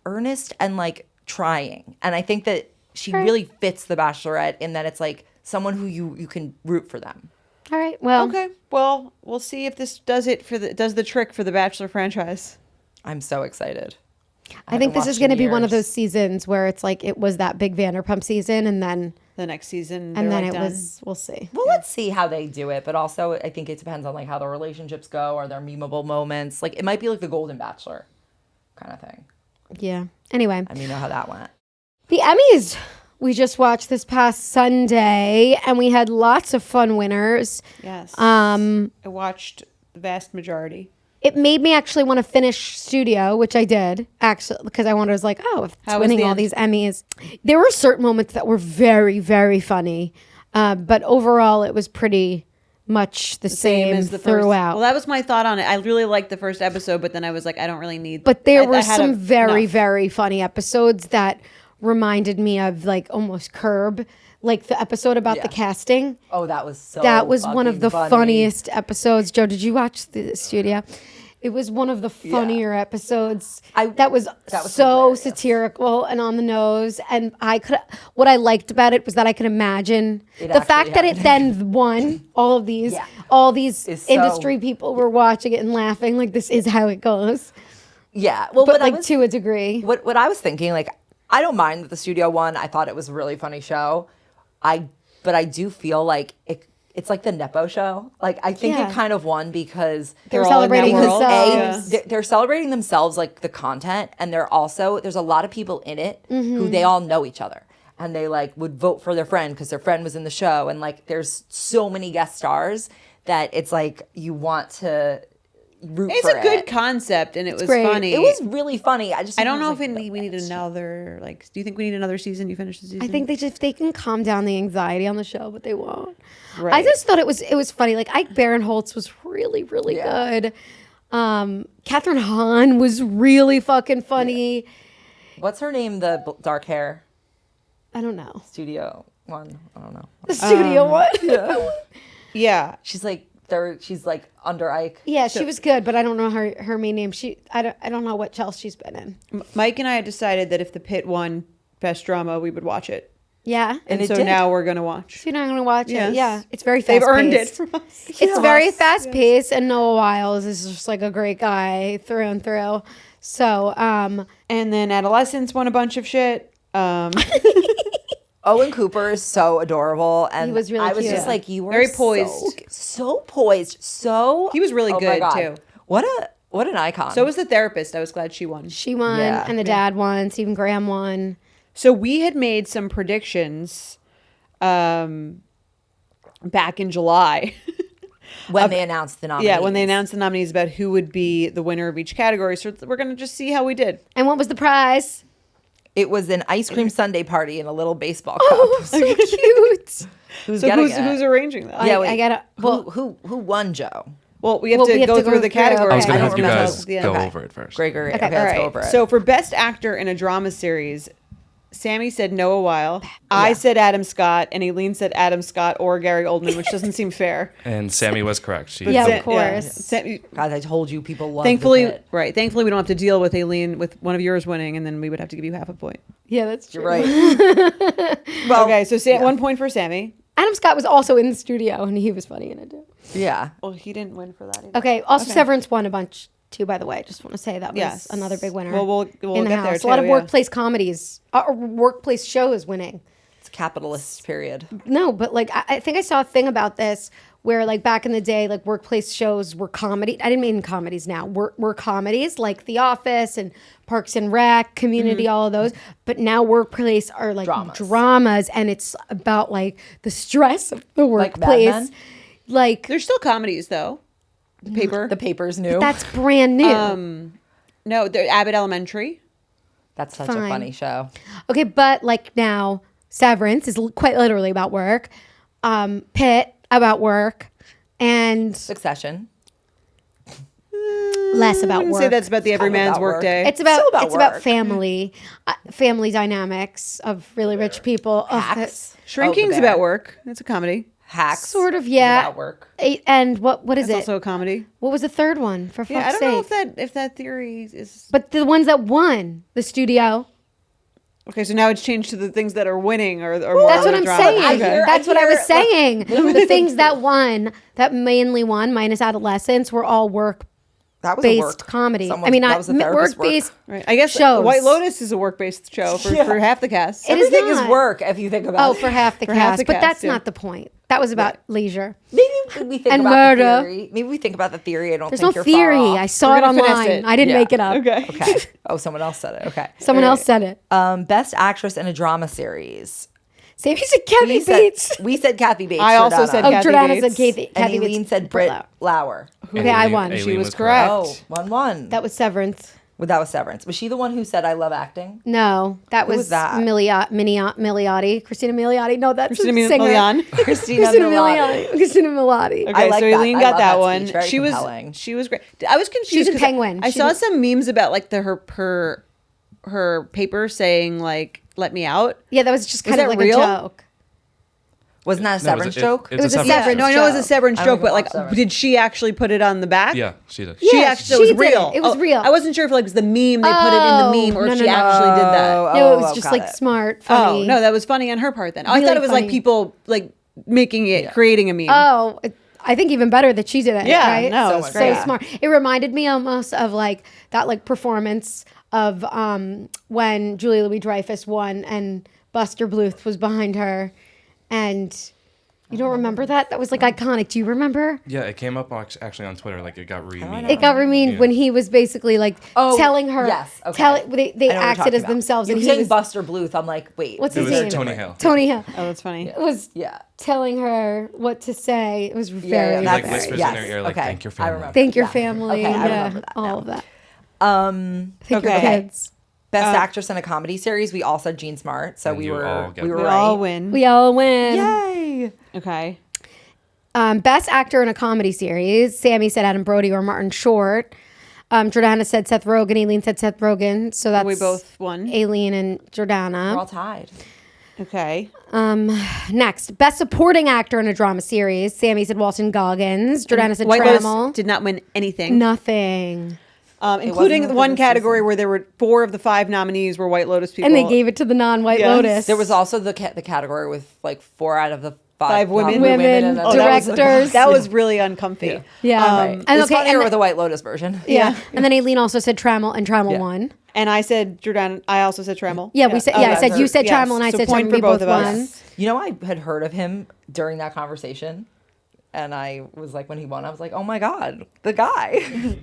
earnest and like trying. And I think that she really fits the Bachelorette in that it's like someone who you can root for them. All right. Well, Okay. Well, we'll see if this does the trick for the Bachelor franchise. I'm so excited. I think this haven't is watched going to in be one of years. those seasons where it's like it was that big Vanderpump season, and then The next season, and they're, then like, it done. was. We'll see. Well, let's see how they do it, but also I think it depends on like how the relationships go. Are there memeable moments? Like it might be like the Golden Bachelor kind of thing. Yeah. Anyway, And you know how that went. the Emmys we just watched this past Sunday, and we had lots of fun winners. Yes. Um, I watched the vast majority. It made me actually want to finish Studio, which I did actually because I was like, oh, if it's How was winning the all end? these Emmys. There were certain moments that were very, very funny, but overall it was pretty much the same as the first. throughout. Well, that was my thought on it. I really liked the first episode, but then I was like, I don't really need. But there I were had some very, enough. very funny episodes that reminded me of like almost Curb, like the episode about the casting. Oh, that was so That was one of fucking the funny. funniest episodes. Joe, did you watch the Studio? It was one of the funnier episodes. That that was so hilarious. satirical and on the nose. And what I liked about it was that I could imagine the actually fact that it then won all of these, Is so- industry people were watching it and laughing like this is how it goes. Yeah. Well, But what I like was- to a degree. What I was thinking, like, I don't mind that the studio won. I thought it was a really funny show. But I do feel like it's like the Nepo show. Like, I think Yeah. it kind of won because They were all in that celebrating world. themselves. they're celebrating themselves, like the content, and there's a lot of people in it who they all know each other, and they like would vote for their friend because their friend was in the show, and like there's so many guest stars that it's like you want to root It's for a good it. concept, and it was great. we It was really funny. I don't know if it we need another. Like, do you think we need another season? You finished the season? I think they can calm down the anxiety on the show, but they won't. I Right. just thought it was funny. Like Ike Barinholtz was really good. Catherine Hahn was really fucking funny. What's her name? The dark hair I don't know. studio one. I don't know. The studio one. Yeah. She's like third. She's like under Ike. Yeah, she was good, but I don't know her main name. I don't know what else she's been in. Mike and I had decided that if the Pit won Best Drama, we would watch it, Yeah. and it so did. now we're gonna watch. So you're not gonna watch Yes. it. Yeah. It's very fast. They've earned it from us. It's very fast paced, and Noah Wiles is just like a great guy through and through. So, And then Adolescence won a bunch of shit. Owen Cooper is so adorable, and He was really I was cute. just like, you were Very poised. so poised, so. He was really oh my good, God. too. What an icon. So was the therapist. I was glad she won. she won, Yeah. and the dad won. Stephen Graham won. So we had made some predictions back in July. when they announced the nominees. Yeah, when they announced the nominees about who would be the winner of each category. So we're going to just see how we did. And what was the prize? It was an ice cream sundae party in a little baseball cup. Oh, so cute. Who's So getting who's, it? who's arranging that? Yeah, I wait, gotta. Well, who won, Joe? Well, we have Well, to we have go to through go the through, categories. okay. I was going I to don't have you remember. guys Yeah. go Okay. over it first. Gregory. Okay. Okay, All let's right. go over it. So for Best Actor in a Drama Series, Sami said Noah Weil. I said Adam Scott, and Aleen said Adam Scott or Gary Oldman, which doesn't seem fair. And Sami was correct. She Yeah, did. of course. guys, I told you people love Thankfully, the Pit. right. Thankfully, we don't have to deal with Aleen with one of yours winning, and then we would have to give you half a point. yeah, that's true. You're right. Well, Okay, so 1 point for Sami. Adam Scott was also in the studio, and he was funny in it too. yeah. Well, he didn't win for that either. Okay. Also, Severance won a bunch too. By the way, just want to say that was Yes. another big winner. Well, we'll in the get house. there, A lot too, of yeah. workplace comedies, or workplace shows winning. It's capitalist period. No, but like I think I saw a thing about this where like back in the day, like workplace shows were comedy. I didn't mean comedies now. Were comedies like The Office and Parks and Rec, Community, all of those. But now workplace are like dramas, and it's about like the stress of the Like Mad workplace. Men? Like There's still comedies though. The paper. The paper's new. that's brand new. No, Abbott Elementary. That's such a fine. funny show. Okay, but like now, Severance is quite literally about work. Pitt about work, and Succession. less about I wouldn't work. say that's about the everyman's about work. workday. It's about Still about it's about work. family dynamics of really rich people. Ugh, Hacks. Shrinking's Oh, the about Bear. work. It's a comedy. Hacks. Sort of, is yeah. About work. And what is It's it? also a comedy. What was the third one? For Yeah, I fuck's don't know sake. if that theory is. But the ones that won the studio. Okay, so now it's changed to the things that are winning or more. That's of what the I'm drama. saying. Okay. That's what I was hear- saying. The things that won, that mainly won, minus Adolescence, were all work-based That was a work. comedy. Someone- I mean, that not was a therapist work. work-based. Right. I guess shows. White Lotus is a work-based show for half the cast. It is Everything is not. work if you think about Oh, it. for half the For half cast. the But cast, that's yeah. not the point. That was about leisure. Maybe we think And about murder. the theory. Maybe we think about the theory. I don't There's think no you're theory. far off. I saw We're it gonna finesse online. it. I didn't Yeah. make it up. Okay. Okay. Oh, someone else said it. Okay. Someone else said it. Best actress in a drama series. Sammy said Kathy said, Bates. we said Kathy Bates. I also Jordana. said Oh, Kathy Jordana Bates. said Kathy And Bates. Aleen said Britt Lauer. Okay, I won. Aleen She was correct. Oh, 1-1. That was Severance. Well, that was Severance. Was she the one who said I love acting? No, that Who was was that? Milioti. Christina Milioti. No, that's Christina a singer. Milian. Christina Christina Milioti. Milioti. Christina Milioti. Okay, I like so that. Aleen I got love that that one. speech. Very She compelling. was great. I was confused. in 'cause Penguin. I She saw was- some memes about like her paper saying like "Let me out." Yeah, that was just kind that of like real? a joke. Wasn't that a severance joke? It was a Yeah, severance no, I know it was a joke. severance I don't joke, but even like, watch Severance. did she actually put it on the back? Yeah, she did. She Yeah, actually, so it she was did it. real. It was real. I wasn't sure if like it was the meme, they put it in the meme, or Oh, if no, she no, no. actually did that. No, it was Oh, just got like it. smart, funny. Oh, no, that was funny on her part then. I Really thought it was like funny. people like making it, creating a meme. Oh, I think even better that she did it. Yeah, right? no, So it's much great. So smart. It reminded me almost of like that like performance of when Julia Louis-Dreyfus won and Buster Bluth was behind her, and you don't remember that? That was like iconic. Do you remember? Yeah, it came up actually on Twitter. Like it got re-memed. It got rememed when he was basically like telling her. Yes. Okay. They I know what you're acted talking as about. themselves, You and were he saying was Buster Bluth. I'm like, wait. what's It his was name? Tony Hale. Tony Hill. Oh, that's funny. Was Yeah. telling her what to say. It was Yeah, very, yeah, He like that's- whispers yes, in her ear, like, okay. thank your I family. remember. thank your Yeah. family. Okay, I yeah, remember that all now. of that. Um, Thank your Okay. kids. Best actress in a comedy series. We all said Jean Smart, so And we you were all get we were We right. all win. We all win. Yay! Okay. Best actor in a comedy series. Sami said Adam Brody or Martin Short. Jordana said Seth Rogen. Aleen said Seth Rogen. So that's We both won. Aleen and We're Jordana. all tied. Okay. Next, best supporting actor in a drama series. Sami said Walton Goggins. Jordana said White Trammell. Lotus did not win anything. Nothing. Including wasn't the a one good category where there were 4 of the 5 nominees were White Lotus people. And they gave it to the non-White Yes. Lotus. There was also the category with like 4 out of the 5 5 women. nominated Women, and then Oh, there was- directors. That was really uncomfy. Yeah. Right. And It's okay, funnier and with the White Lotus version. yeah. And then Aleen also said Trammell, and Trammell Yeah. won. And I said Jordan. I also said Trammell. Yeah, we said. Oh, Yeah, I that's said you her. said Yes. Trammell, and I So said point Trammell. for We both both of us. won. You know, I had heard of him during that conversation, and I was like, when he won, I was like, oh my god, the guy.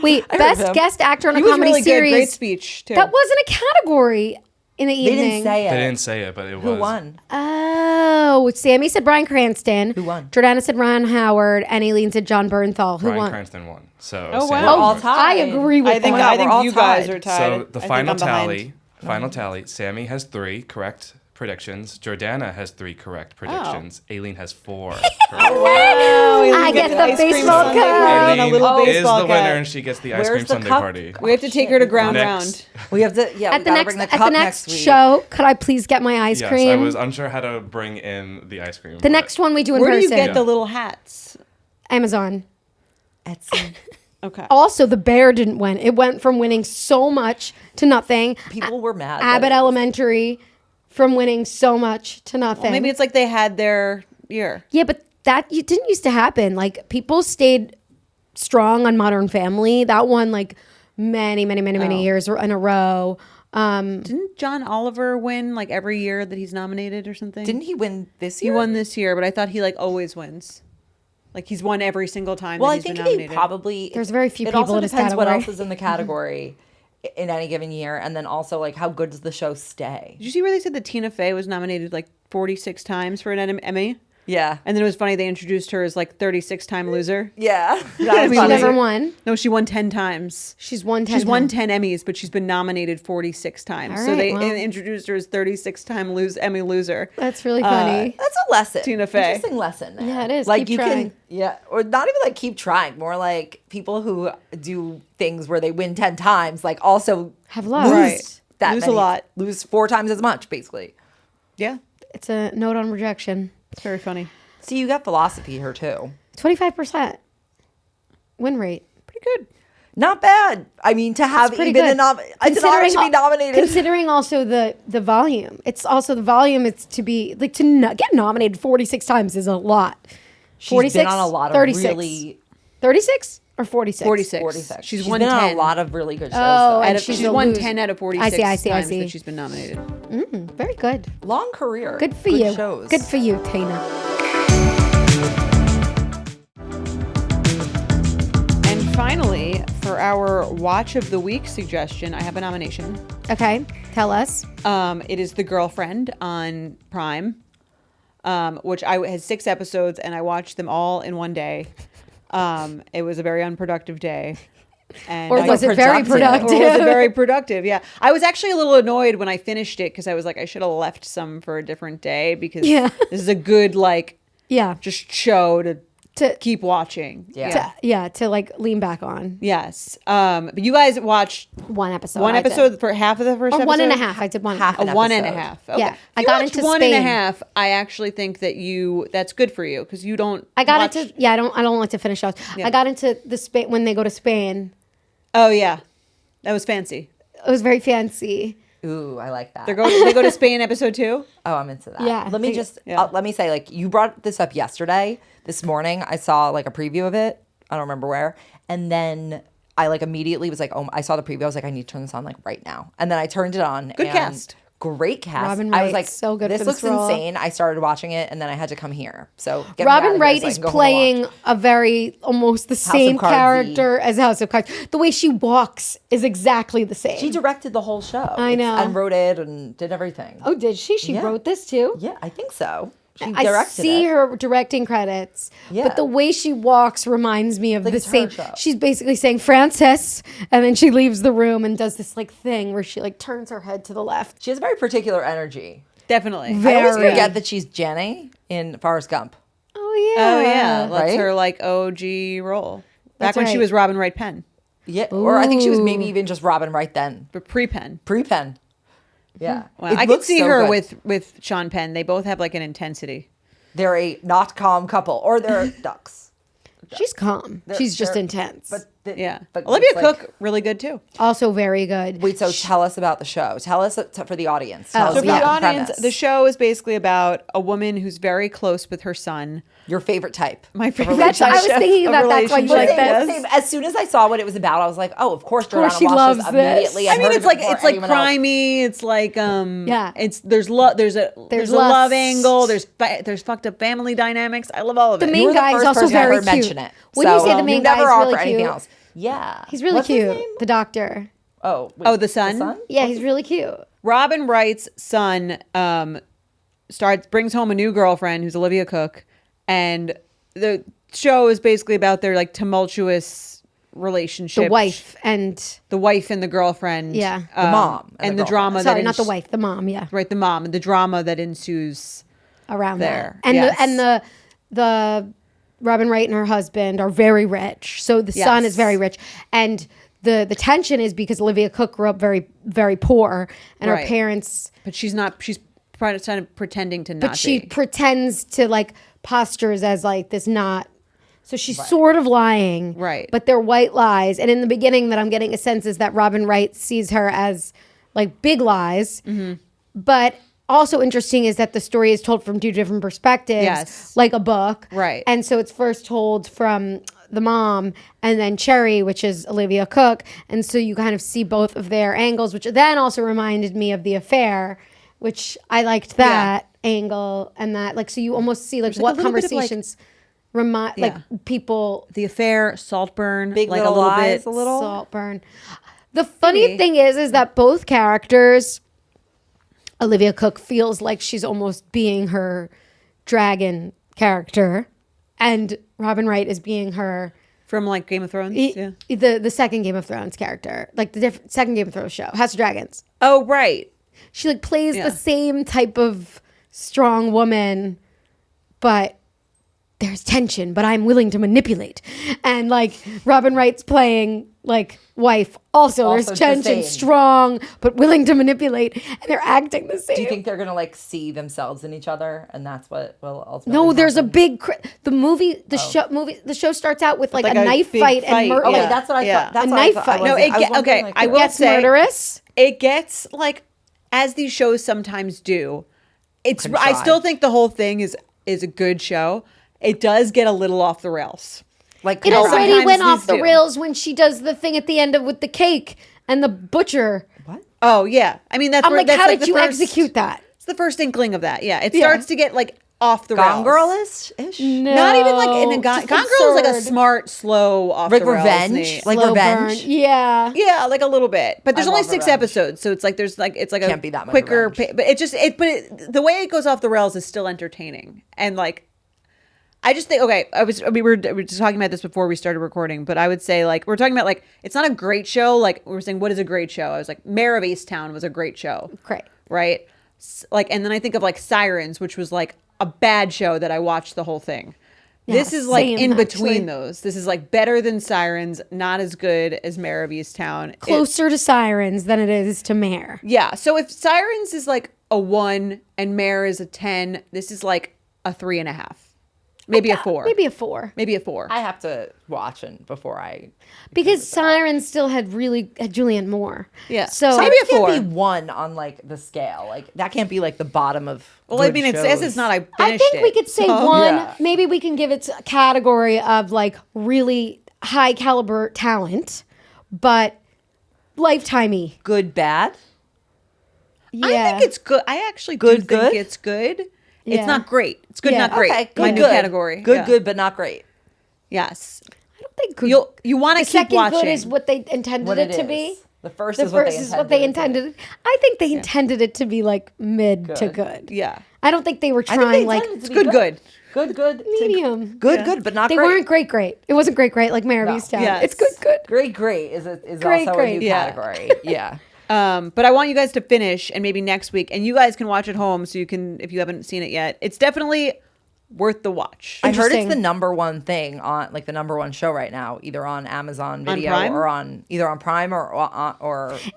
Wait, heard best of him. guest actor in a He was comedy really good. Great series. speech too. That wasn't a category in the They evening. didn't say it. They didn't say it, but it was. Who won? Oh, Sami said Bryan Cranston. Who won? Jordana said Ron Howard, and Aleen said John Bernthal. Who Brian won? Cranston won. So Oh, Sami wow. We're all won. tied. I agree with I think that. I We're think all you guys tied. are tied. So I the think final I'm behind. tally. Final tally. Sammy has 3 correct predictions. Jordana has 3 correct predictions. Aleen has 4. correct. I get the ice cream baseball sundae cup. party and a little Aleen is baseball the winner, cap. and she gets the ice Where's cream the sundae cup? party. We have to take her to ground Next. round. We have to, yeah, At we the gotta next bring the at cup the next week. show, could I please get my ice Yes, cream? I was unsure how to bring in the ice cream. the but- next one we do in Where do you person. get the little hats? Amazon. Etsy. Okay. Also, the bear didn't win. It went from winning so much to nothing. People were mad. Abbott that it- Elementary from winning so much to nothing. Maybe it's like they had their year. Yeah, but that you didn't used to happen. Like people stayed strong on Modern Family. That won like many years in a row. Didn't John Oliver win like every year that he's nominated or something? Didn't he win this He year? won this year, but I thought he like always wins. Like he's won every single time. Well, that I he's think been he nominated. probably. There's very few it people also in his depends what category. else is in the category in any given year, and then also like how good does the show stay? Did you see where they said that Tina Fey was nominated like 46 times for an Emmy? Yeah. And then it was funny they introduced her as like 36-time loser. Yeah. I That was mean, She funny. never won. No, she won 10 times. She's won 10 She's won times. 10 Emmys, but she's been nominated 46 times. All so right, they well. introduced her as 36-time Emmy loser. That's really funny. That's a lesson. Tina Fey. Interesting lesson. there. Yeah, it is. Like Keep you trying. can, yeah, or not even like keep trying. More like people who do things where they win 10 times, like also Have luck. lose Right. that Lose a many- lot. lose 4 times as much, basically. Yeah, It's a note on rejection. it's very funny. See, you got philosophy here too. 25% win rate. Pretty good. Not bad. I mean, to have Pretty even good. an honor to be nominated. Considering also the volume, it's also the volume. It's to be like to get nominated 46 times is a lot. She's been on a lot of 36. really 36 or 46. 46. 46. She's She's won been on 10. a lot of really good shows. Oh, though. and She's she's a won loser. 10 out of 46 I see. times that she's been nominated. Very good. Long career. Good for you. Shows. Good for you, Tana. And finally, for our Watch of the Week suggestion, I have a nomination. Okay, tell us. It is The Girlfriend on Prime, which I had 6 episodes and I watched them all in one day. It was a very unproductive day. And Or I- was it very productive? Or was it very productive? Yeah. I was actually a little annoyed when I finished it because I was like, I should have left some for a different day because Yeah. this is a good, like, Yeah. just show to to keep watching. to like lean back on. Yes. But you guys watched One episode. one I did. episode for half of the first Or episode? one and a half. I did one. Half A an one and a episode. half. Okay. Yeah, If I you got watch into one and a Spain. half. I actually think that that's good for you because you don't. I got watch- into I don't like to finish shows. Yeah. I got into the Spain when they go to Spain. Oh yeah, that was fancy. It was very fancy. Ooh, I like that. They go to Spain episode 2. Oh, I'm into that. Yeah. Let me just Yeah. let me say, like, you brought this up yesterday. This morning, I saw like a preview of it. I don't remember where, and then I like immediately was like, oh, I saw the preview. I was like, I need to turn this on like right now. And then I turned it on. Good and cast. Great cast. Robin I was Wright, like, so good This for looks this role. insane. I started watching it, and then I had to come here. So get me out Robin of here Wright so I is can go home and playing watch. a very almost the of same Cards-y. character as House of Cards. The way she walks is exactly the same. She directed the whole show. I know. and wrote it and did everything. Oh, did she? She Yeah. wrote this too. Yeah, I think so. She I directed see it. her directing credits, Yeah. but the way she walks reminds me of Like the it's her same. show. She's basically saying Frances, and then she leaves the room and does this like thing where she like turns her head to the left. She has a very particular energy. Definitely. Very- I always Very. forget that she's Jenny in Forrest Gump. Oh yeah. Oh yeah, that's Right? her like OG role. Back That's when she right. was Robin Wright Penn, Yeah, or I think she was maybe Ooh. even just Robin right then. but pre-Penn. Pre-Pen. Yeah. Wow. It I could looks see so her good. with Sean Penn. They both have like an intensity. They're a not calm couple, or they're ducks. She's calm. They're- She's just they're- intense. But Yeah. but Olivia it's like- Cook, really good too. Also very good. Wait, so tell us about the show. Tell us for the audience. Tell Oh, us So for yeah. the about audience, premise. the show is basically about a woman who's very close with her son. Your favorite type. My favorite That's- I was relationship- thinking of that that's why you relationship. like this. Same. As soon as I saw what it was about, I was like, oh, of course, course Jordana she watched loves this this. immediately. I I'd mean, heard it's of it like before it's like anyone else. crimey. It's like Yeah. It's there's a There's love lust. angle. There's fucked up family dynamics. I love all of The it. main You were the guy is first also person I very heard cute. mention it. When you So, say the main you guy never is offer really anything cute. else. Yeah. He's really What's his cute. name? The doctor. Oh, wait, Oh, the son? Yeah, he's really cute. Robin Wright's son brings home a new girlfriend who's Olivia Cook, and the show is basically about their like tumultuous relationship. The wife and the wife and the girlfriend, Yeah. The mom and and the the drama. sorry, that not the ens- wife, the mom. Yeah, right? The mom and the drama that ensues. around There, that. And yes. the Robin Wright and her husband are very rich. So the son Yes. is very rich, and the tension is because Olivia Cook grew up very very poor, and Right. her parents. But she's not. She's kind of pretending to not But she be. pretends to like postures as like this not. So she's sort of lying, Right. But they're white lies. And in the beginning, that I'm getting a sense is that Robin Wright sees her as like big lies. Mm-hmm. But also interesting is that the story is told from two different perspectives, Yes. like a book, Right. And so it's first told from the mom, and then Cherry, which is Olivia Cook, and so you kind of see both of their angles, which then also reminded me of The Affair, which I liked that angle and that like so you almost see like like, what a little bit of, like- conversations remind like people The Affair, Saltburn, Big like Little a little Lies, bit. a little. Saltburn. The funny Maybe. thing is that both characters, Olivia Cook feels like she's almost being her dragon character, and Robin Wright is being her From like Game of Thrones. Yeah. the second Game of Thrones character, like the second Game of Thrones show, House of Dragons. Oh right. She like plays Yeah. the same type of strong woman, but there's tension, but I'm willing to manipulate. And like Robin Wright's playing like wife. Also, Also there's the tension, same. strong, but willing to manipulate. And they're acting the same. Do you think they're gonna like see themselves in each other, and that's what will ultimately? no, there's a happen? big the show starts out with like Like a a knife big fight fight, and murder. Okay, Yeah. that's what I Yeah. thought. That's A what knife I thought. fight. No, I was okay. wondering, I like, will Gets say murderous. it gets like as these shows sometimes do. It's I Contrived. still think the whole thing is a good show. It does get a little off the rails. like It contrived. already Sometimes went these off the do. rails when she does the thing at the end of with the cake and the butcher. What? Oh yeah, I mean that's I'm where, like, that's how like did the you first, execute that? It's the first inkling of that. Yeah, it Yeah. starts to get like off the Gone rails. Girl-ish? No, Not even like in a just Gone Girl is like a absurd. smart, slow off Like the rails. revenge? Like Slow revenge? burn. Yeah. Yeah, like a little bit, but there's I only love 6 revenge. episodes, so it's like there's like it's like Can't a be that much quicker. revenge. But the way it goes off the rails is still entertaining, and like I just think okay, we were just talking about this before we started recording, but I would say like we're talking about like it's not a great show. Like we were saying, what is a great show? I was like Mayor of Easttown was a great show, Great. right? Like and then I think of like Sirens, which was like a bad show that I watched the whole thing. This is like same, in between actually. those. This is like better than Sirens, not as good as Mare of Easttown. Closer to Sirens than it is to Mare. Yeah. So if Sirens is like a 1 and Mare is a 10, this is like a 3.5. Maybe a 4. Maybe a 4. Maybe a 4. I have to watch it before I. Because Sirens still had Julianne Moore. Yeah. So Maybe a Can't 4. be 1 on like the scale. Like that can't be like the bottom of. Well, I good mean, it says shows. it's not. I finished I think we could say so- 1. Yeah. Maybe we can give it a category of like really high caliber talent, but lifetime-y. good, bad. Yeah. I think it's good. I actually do Good, think good? it's good. Yeah. It's not great. It's good, Yeah. not great. Okay, My good, new good. category. Good, Yeah. good, but not great. Yes. I don't think good. You want the to keep second watching. good is what they intended What it it to is. be. The first The is what first they is what they intended. intended. I think they intended it to be like mid to Good. good. Yeah. I don't think they were I think trying they like intended it to It's be good. Good, good. to- medium. Good, good, but not They great. weren't great. It wasn't great like Mare of No. Easttown. Yes. It's good. Great is Great, also great. a new Yeah. category. Yeah. But I want you guys to finish, and maybe next week, and you guys can watch at home, so you can, if you haven't seen it yet. It's definitely worth the watch. I heard it's Interesting. the number one thing on like the number one show right now, either on Amazon Video Prime? or on either on Prime or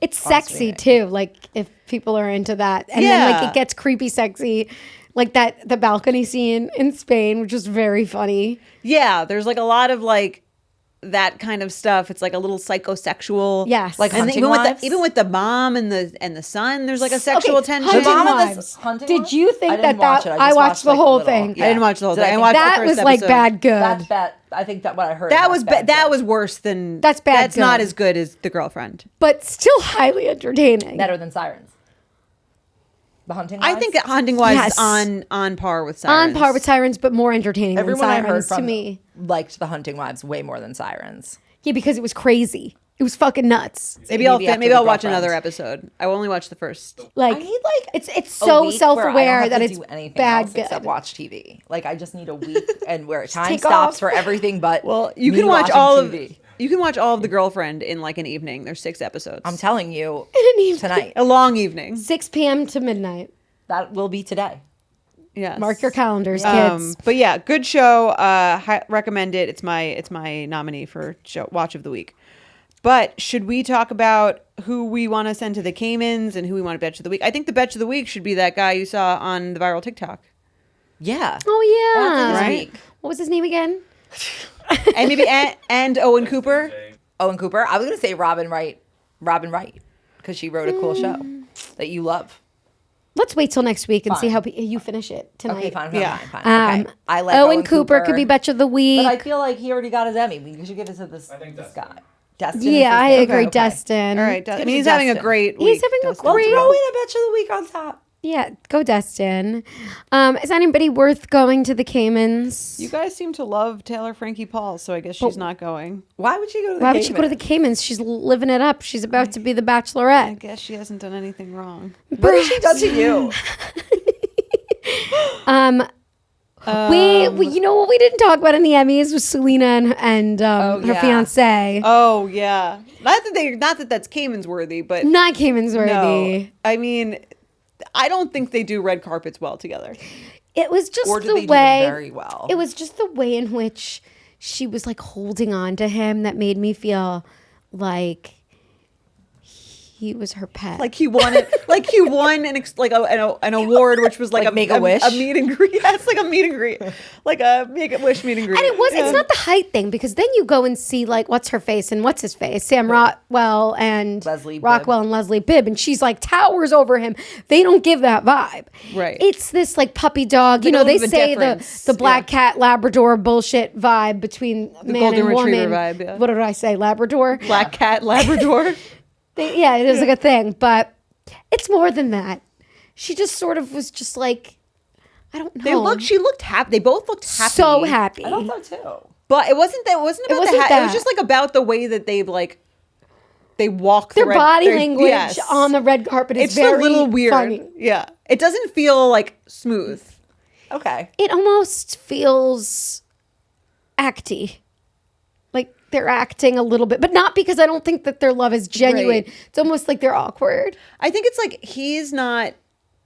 It's on sexy streaming. too. Like if people are into that, and then like Yeah. it gets creepy sexy, like the balcony scene in Spain, which is very funny. Yeah, there's like a lot of like that kind of stuff. It's like a little psychosexual. Yes. Like and Hunting even Wives? even with the mom and the son, there's like a sexual Okay, tension. Hunting mom of Wives. this Hunting Did Wives? you I think didn't that watch it. I just watched the like, a whole little. thing. I didn't watch the whole Did I thing. I think watched That the was first like episode. bad good. That's bad. I think that what I heard. That that's was bad that good. was worse than. That's bad That's not good. as good as The Girlfriend. But still highly entertaining. better than Sirens. The Hunting I Wives? think Hunting Wives Yes. is on par with Sirens. On par with Sirens, but more entertaining everyone than I heard Sirens from to me. liked the Hunting Wives way more than Sirens. Yeah, because it was crazy. It was fucking nuts. Maybe I'll after maybe The I'll watch Girlfriend. another episode. I will only watch the first. Like I need like it's a so week where I self-aware don't that have to it's do anything bad else good. except watch TV. Like I just need a week and where time take stops off. for everything but Well, you me can watch watching all of TV. you can watch all of The Girlfriend in like an evening. There's 6 episodes. I'm telling you an evening. tonight. a long evening. 6 p.m. to midnight. That will be today. Yes. Mark your calendars, kids. But yeah, good show. Recommend it. It's my nominee for watch of the week. But should we talk about who we want to send to the Caymans and who we want to Betch of the week? I think the Betch of the week should be that guy you saw on the viral TikTok. Yeah. Oh yeah. That's this Right? week. What was his name again? And maybe and Owen Cooper. Owen Cooper. I was gonna say Robin Wright. Because she wrote a cool show that you love. Let's wait till next week and see Fine. how you finish it tonight. Okay, fine. Yeah. Okay. I like Owen Cooper could be Betch of the week. But I feel like he already got his Emmy. We should give it to this guy. Destin. Yeah, I is his agree. name. Okay. Destin. All right. give I it mean, to he's having a Dustin. great week. He's having a Dustin. great- Throw in a Betch of the Week on top. Yeah, go Destin. Is anybody worth going to the Caymans? You guys seem to love Taylor Frankie Paul, so I guess she's not going. Why would she go to the Why would she go to the Caymans? She's living it up. She's about to be the I Bachelorette. guess she hasn't done anything wrong. What has she done to you? We you know what we didn't talk about in the Emmys was Selena and her yeah. fiance. Oh yeah, not that that's Cayman's worthy, but Not Caymans worthy. no. I mean, I don't think they do red carpets well together. It was just Or do the they do them way very well? It was just the way in which she was like holding on to him that made me feel like he was her pet. Like he won it. Like he won an award, which was like, Like a Make-A-Wish? a meet and greet. Yeah, it's like a meet and greet, like a Make-A-Wish meet and greet. and it was Yeah. it's not the height thing because then you go and see like what's her face and what's his face Sam Rockwell and Leslie Bibb. Rockwell and Leslie Bibb and she's like towers over him. They don't give that vibe. Right. It's this like puppy dog. Like You a know they little bit of a say difference. the black cat Labrador bullshit vibe between man golden and retriever woman. vibe, yeah. What did I say? Labrador. Black cat Labrador. Yeah, it is like a thing, but it's more than that. She just sort of was just like, I don't know. She looked happy. They both looked happy. so happy. I thought so too. But it wasn't about wasn't the It was that. just like about the way that they walk Their the red, body their- language yes. on the red carpet is It's very a little weird. funny. Yeah. It doesn't feel like smooth. Okay. It almost feels acty. Like they're acting a little bit, but not because I don't think that their love is genuine. Right. It's almost like they're awkward. I think it's like he's not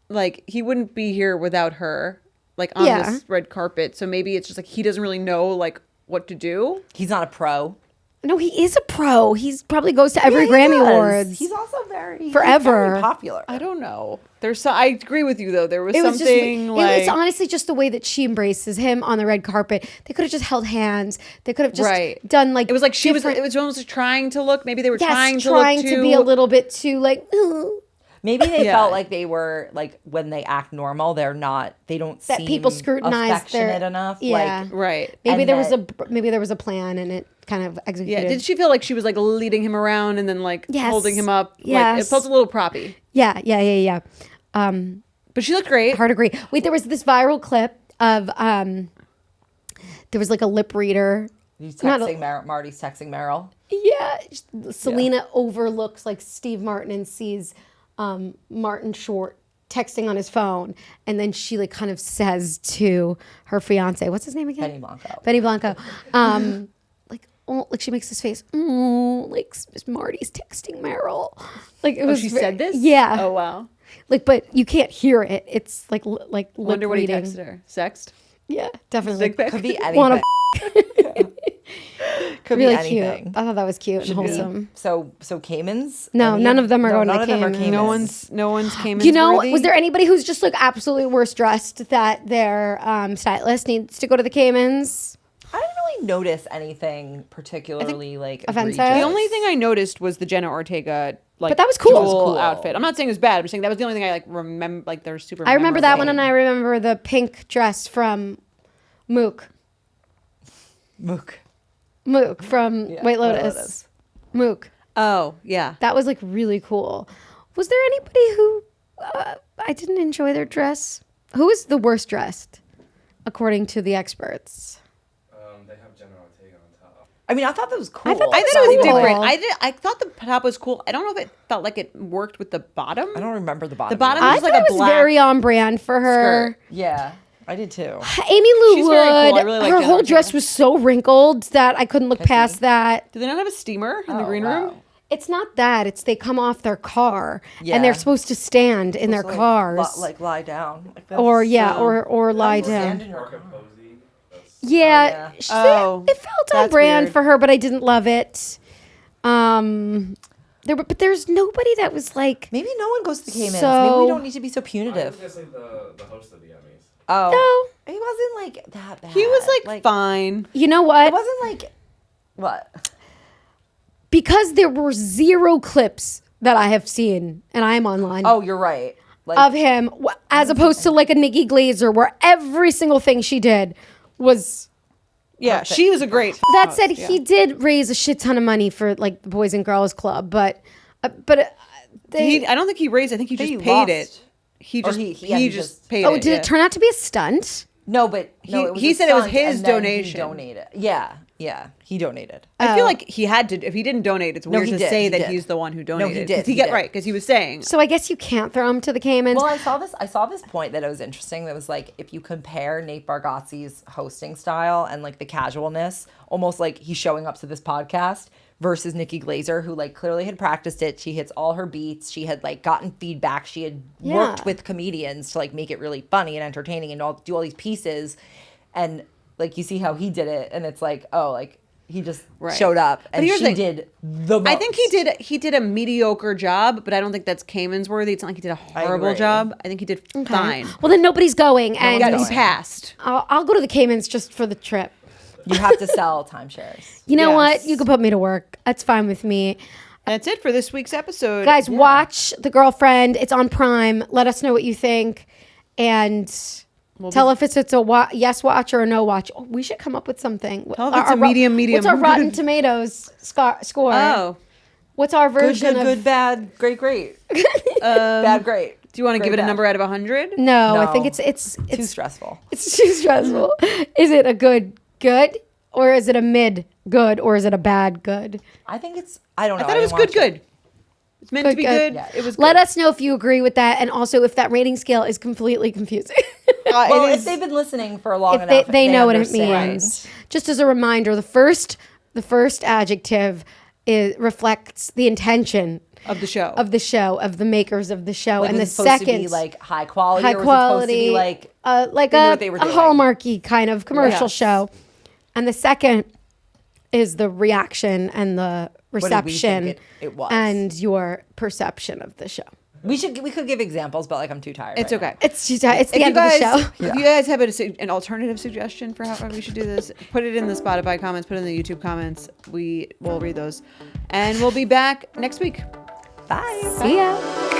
like he wouldn't be here without her. like on Yeah. this red carpet. So maybe it's just like he doesn't really know like what to do. He's not a pro. No, he is a pro. He's probably goes to every Yeah, he Grammy does. Awards. He's also very Forever. he's very popular. I don't know. There's so, I agree with you though. There was It was something just, like it's honestly just the way that she embraces him on the red carpet. They could have just held hands. They could have just Right. done like it was like she was. different- It was almost trying to look. Maybe they were yes, trying to look too, be a little bit too like. "Ooh." Maybe they Yeah. felt like they were like when they act normal, they're not. They don't That seem people scrutinize affectionate their- enough. yeah. Like, right. Maybe And there was that- maybe there was a plan and it kind of Yeah. executed. Did she feel like she was like leading him around and then like Yes. holding him up? Like, it Yes. felt a little proppy, Yeah. but she looked great. Hard agree. Wait, there was this viral clip of there was like a lip reader. he's Not a- texting Marty's texting Meryl. Yeah, Selena overlooks like Steve Martin and sees Martin Short texting on his phone, and then she like kind of says to her fiance, "What's his name again?" Benny Blanco. Benny Blanco. Like, oh, like she makes this face. Like Marty's texting Meryl. Like it was. She said this. Yeah. Oh wow. Like, but you can't hear it. It's like lip Wonder what he reading. texted her. Sext. Yeah, definitely. Dick pic. Could be Wanna anything. Could really be anything. cute. I thought that was cute and wholesome. So Cayman's. No, any none of them are going to none of them are Cayman's. No one's came. You know, was there anybody who's just like absolutely worst dressed that their stylist needs to go to the Caymans? I didn't really notice anything particularly like offensive. egregious. The only thing I noticed was the Jenna Ortega like But that was cool. jewel That was cool. outfit. I'm not saying it was bad. I'm just saying that was the only thing I like remember. Like they're super. I remember that memorable. one, and I remember the pink dress from Mook. Mook from White Lotus. Mook. Oh yeah. That was like really cool. Was there anybody who I didn't enjoy their dress? Who was the worst dressed, according to the experts? They have Jenna Ortega on top. I mean, I thought that was cool. I thought I that thought it was cool. different. I thought the top was cool. I don't know if it felt like it worked with the bottom. I don't remember the bottom. The bottom I was thought like it a was black very on brand for her. skirt. Yeah, I did too. Amy Lou She's very cool. Wood, I really like her Jenna whole Ortega. dress was so wrinkled that I couldn't look past that. Do they not have a steamer in the green wow. room? It's not that. It's they come off their car Yeah. and they're supposed to stand in their So, like, cars. like lie down. Like, or that's yeah, so- or lie Stand down. in your Parker car. Posey. That's Yeah, Oh, it felt on that's brand weird. for her, but I didn't love it. But there's nobody that was like, Maybe no one goes to the Caymans. Maybe So- we don't need to be so I was punitive. gonna say the host of the Emmys. Oh, he wasn't like that bad. He was like fine. you know what? It wasn't like what? Because there were 0 clips that I have seen, and I'm online. Oh, you're right. Like of him, as opposed to like a Nikki Glazer, where every single thing she did was. Yeah, she was a great. That said, yeah. he did raise a shit ton of money for like the Boys and Girls Club, but they. I don't think he raised. I think he They just paid lost. it. He Or just he he just- just paid Oh, it. did yeah. it turn out to be a stunt? no, but no, it was he a said it was stunt, his and then donation. He donated. Yeah, he donated. I feel like he had to. If he didn't donate, it's weird he to did, say he that did. he's the one who donated. did, 'Cause he He get did. right because he was saying. So I guess you can't throw him to the Caymans. Well, I saw this point that it was interesting. That was like if you compare Nate Bargatze's hosting style and like the casualness, almost like he's showing up to this podcast, versus Nikki Glazer, who like clearly had practiced it. She hits all her beats. She had like gotten feedback. She had worked Yeah. with comedians to like make it really funny and entertaining and do all these pieces. And like you see how he did it, and it's like, oh, like he just Right. showed up and here's she the thing. did the most. I think he did a mediocre job, but I don't think that's Cayman's worthy. It's not like he did a horrible agree. job. I think he did fine. Well, then nobody's going, and Yeah, he passed. I'll go to the Caymans just for the trip. You have to sell timeshares. You know Yes. what? You can put me to work. That's fine with me. That's it for this week's episode, Guys, watch The Girlfriend. It's on Prime. Let us know what you think. And tell if it's a yes watch or a no watch. Oh, we should come up with something. Tell if it's a medium, What's our good. Rotten Tomatoes score? Oh, What's our Good, version good, of... good, bad, great, great. Bad, great. do you want to give it a bad. number out of 100? No, I No. think it's Too stressful. It's too stressful. Is it a good, or is it a mid good, or is it a bad good? I think it's. I don't know. I thought it was didn't good. watch Good. It's meant to be good. Yeah. It was. Good. Let us know if you agree with that, and also if that rating scale is completely confusing. Well, it if is- they've been listening for long if enough, they know what it understand. means. Just as a reminder, the first adjective reflects the intention of the show. of the makers of the show, Like, and the was it supposed second to be like high quality, high or was quality, it supposed to be like like they knew a, what they were a doing? Hallmarky kind of commercial Yes. show, and the second is the reaction and the did we reception think it was? and your perception of the show. we could give examples, but like I'm too tired. It's right okay. It's just, it's the If end you of the guys, show. if you guys have an alternative suggestion for how we should do this, put it in the Spotify comments, put it in the YouTube comments. We will read those, and we'll be back next week. Now. Bye. See ya.